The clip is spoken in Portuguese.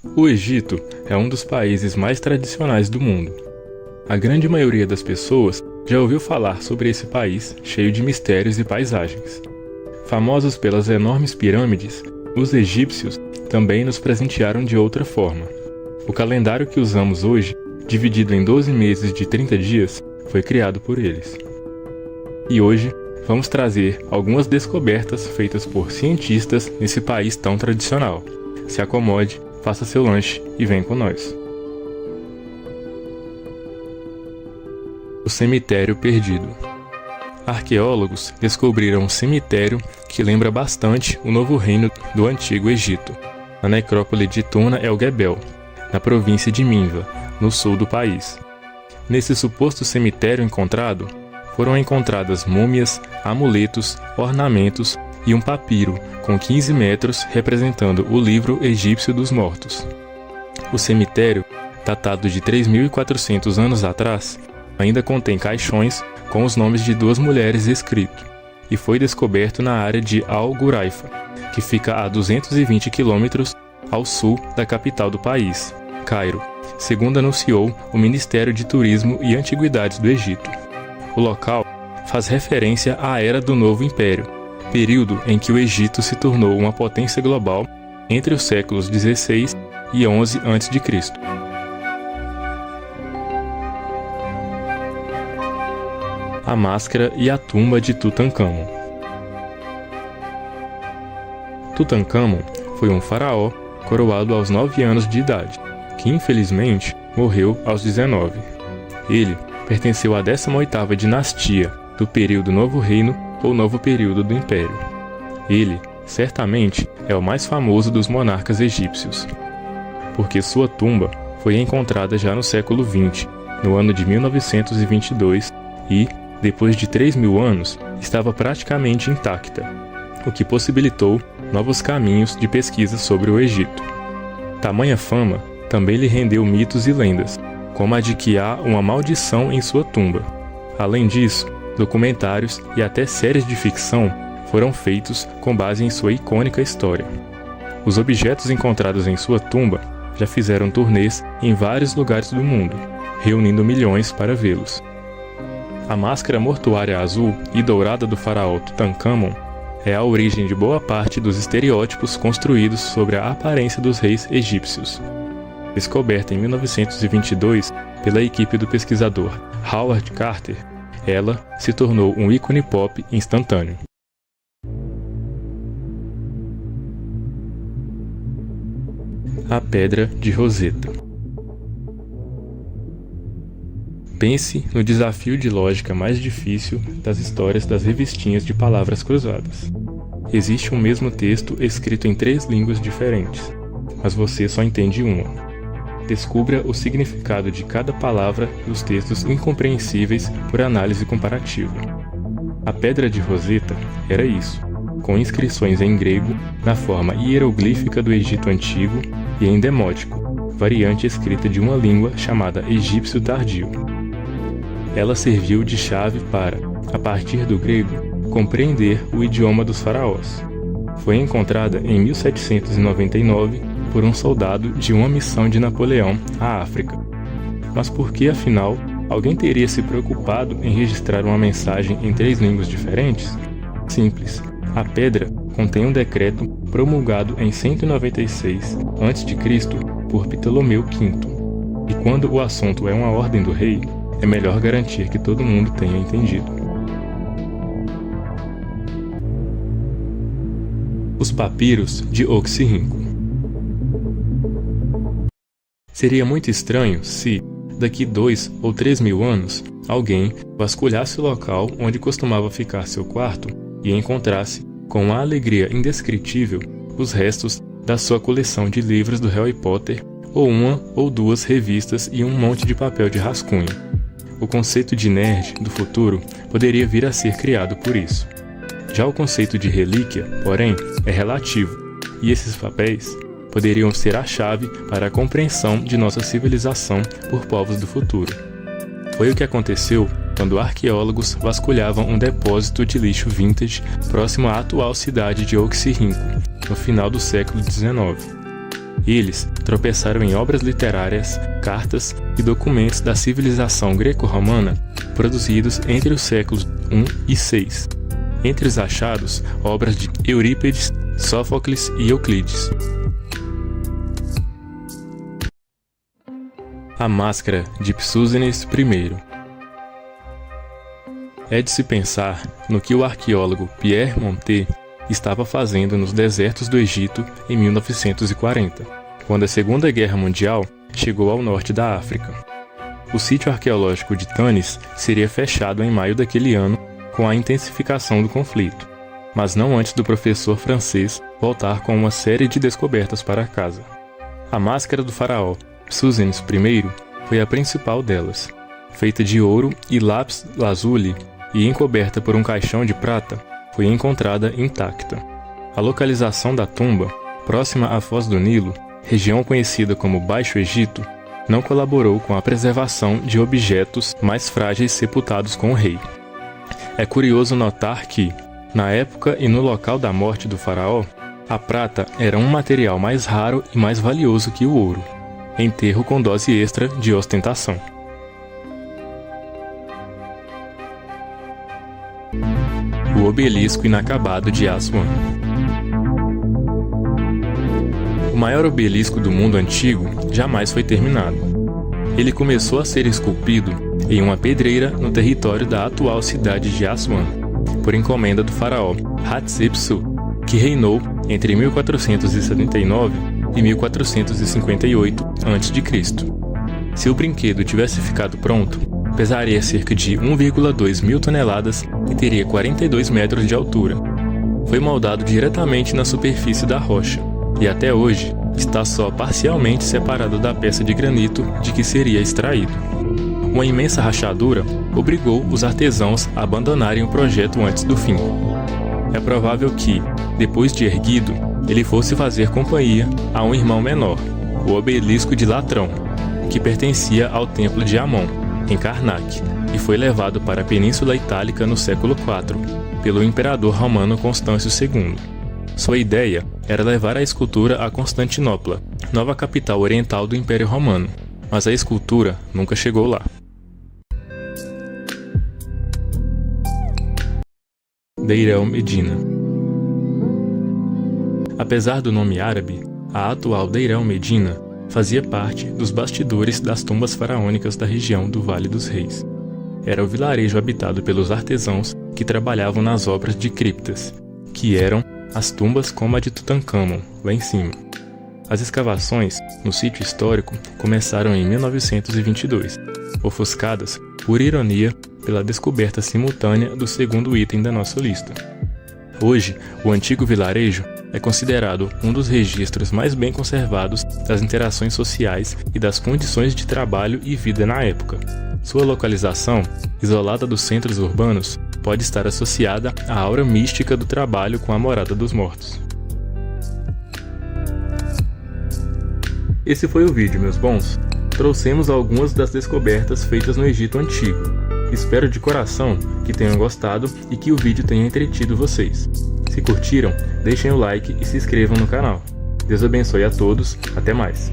O Egito é um dos países mais tradicionais do mundo. A grande maioria das pessoas já ouviu falar sobre esse país cheio de mistérios e paisagens. Famosos pelas enormes pirâmides, os egípcios também nos presentearam de outra forma. O calendário que usamos hoje, dividido em 12 meses de 30 dias, foi criado por eles. E hoje, vamos trazer algumas descobertas feitas por cientistas nesse país tão tradicional. Se acomode, faça seu lanche e vem com nós. O cemitério perdido. Arqueólogos descobriram um cemitério que lembra bastante o novo reino do Antigo Egito, na necrópole de Tuna el-Gebel, na província de Minva, no sul do país. Nesse suposto cemitério encontrado, foram encontradas múmias, amuletos, ornamentos e um papiro com 15 metros representando o livro egípcio dos mortos. O cemitério, datado de 3.400 anos atrás, ainda contém caixões com os nomes de duas mulheres escritos, e foi descoberto na área de Al-Ghuraifa, que fica a 220 quilômetros ao sul da capital do país, Cairo, segundo anunciou o Ministério de Turismo e Antiguidades do Egito. O local faz referência à Era do Novo Império, período em que o Egito se tornou uma potência global entre os séculos 16 e 11 a.C. A máscara e a tumba de Tutancâmon. Tutancâmon foi um faraó coroado aos 9 anos de idade, que infelizmente morreu aos 19. Ele pertenceu à 18ª dinastia do período Novo Reino ou Novo Período do Império. Ele, certamente, é o mais famoso dos monarcas egípcios, porque sua tumba foi encontrada já no século XX, no ano de 1922, e, depois de 3.000 anos, estava praticamente intacta, o que possibilitou novos caminhos de pesquisa sobre o Egito. Tamanha fama também lhe rendeu mitos e lendas, como a de que há uma maldição em sua tumba. Além disso, documentários e até séries de ficção foram feitos com base em sua icônica história. Os objetos encontrados em sua tumba já fizeram turnês em vários lugares do mundo, reunindo milhões para vê-los. A máscara mortuária azul e dourada do faraó Tutancâmon é a origem de boa parte dos estereótipos construídos sobre a aparência dos reis egípcios. Descoberta em 1922 pela equipe do pesquisador Howard Carter, ela se tornou um ícone pop instantâneo. A Pedra de Roseta. Pense no desafio de lógica mais difícil das histórias das revistinhas de palavras cruzadas. Existe um mesmo texto escrito em 3 línguas diferentes, mas você só entende uma. Descubra o significado de cada palavra dos textos incompreensíveis por análise comparativa. A Pedra de Roseta era isso, com inscrições em grego, na forma hieroglífica do Egito Antigo e em demótico, variante escrita de uma língua chamada egípcio tardio. Ela serviu de chave para, a partir do grego, compreender o idioma dos faraós. Foi encontrada em 1799 por um soldado de uma missão de Napoleão à África. Mas por que, afinal, alguém teria se preocupado em registrar uma mensagem em 3 línguas diferentes? Simples. A pedra contém um decreto promulgado em 196 a.C. por Ptolomeu V. E quando o assunto é uma ordem do rei, é melhor garantir que todo mundo tenha entendido. Os papiros de Oxirrinco. Seria muito estranho se, daqui 2 ou 3.000 anos, alguém vasculhasse o local onde costumava ficar seu quarto e encontrasse, com uma alegria indescritível, os restos da sua coleção de livros do Harry Potter ou 1 ou 2 revistas e um monte de papel de rascunho. O conceito de nerd do futuro poderia vir a ser criado por isso. Já o conceito de relíquia, porém, é relativo, e esses papéis poderiam ser a chave para a compreensão de nossa civilização por povos do futuro. Foi o que aconteceu quando arqueólogos vasculhavam um depósito de lixo vintage próximo à atual cidade de Oxirrinco, no final do século XIX. Eles tropeçaram em obras literárias, cartas e documentos da civilização greco-romana produzidos entre os séculos I e VI. Entre os achados, obras de Eurípides, Sófocles e Euclides. A máscara de Psúsenes I. É de se pensar no que o arqueólogo Pierre Montet estava fazendo nos desertos do Egito em 1940, quando a Segunda Guerra Mundial chegou ao norte da África. O sítio arqueológico de Tanis seria fechado em maio daquele ano com a intensificação do conflito, mas não antes do professor francês voltar com uma série de descobertas para casa. A máscara do faraó Psúsenes I foi a principal delas. Feita de ouro e lápis lazuli e encoberta por um caixão de prata, foi encontrada intacta. A localização da tumba, próxima à foz do Nilo, região conhecida como Baixo Egito, não colaborou com a preservação de objetos mais frágeis sepultados com o rei. É curioso notar que, na época e no local da morte do faraó, a prata era um material mais raro e mais valioso que o ouro. Enterro com dose extra de ostentação. O obelisco inacabado de Aswan. O maior obelisco do mundo antigo jamais foi terminado. Ele começou a ser esculpido em uma pedreira no território da atual cidade de Aswan, por encomenda do faraó Hatshepsut, que reinou entre 1479 e 1458 a.C. Se o brinquedo tivesse ficado pronto, pesaria cerca de 1,2 mil toneladas e teria 42 metros de altura. Foi moldado diretamente na superfície da rocha e até hoje está só parcialmente separado da peça de granito de que seria extraído. Uma imensa rachadura obrigou os artesãos a abandonarem o projeto antes do fim. É provável que, depois de erguido, ele fosse fazer companhia a um irmão menor, o obelisco de Latrão, que pertencia ao templo de Amon, em Karnak, e foi levado para a Península Itálica no século IV, pelo imperador romano Constâncio II. Sua ideia era levar a escultura a Constantinopla, nova capital oriental do Império Romano, mas a escultura nunca chegou lá. Deir el-Medina. Apesar do nome árabe, a atual Deir el-Medina fazia parte dos bastidores das tumbas faraônicas da região do Vale dos Reis. Era o vilarejo habitado pelos artesãos que trabalhavam nas obras de criptas, que eram as tumbas como a de Tutancâmon, lá em cima. As escavações no sítio histórico começaram em 1922, ofuscadas, por ironia, pela descoberta simultânea do segundo item da nossa lista. Hoje, o antigo vilarejo é considerado um dos registros mais bem conservados das interações sociais e das condições de trabalho e vida na época. Sua localização, isolada dos centros urbanos, pode estar associada à aura mística do trabalho com a morada dos mortos. Esse foi o vídeo, meus bons. Trouxemos algumas das descobertas feitas no Egito Antigo. Espero de coração que tenham gostado e que o vídeo tenha entretido vocês. Se curtiram, deixem o like e se inscrevam no canal. Deus abençoe a todos, até mais!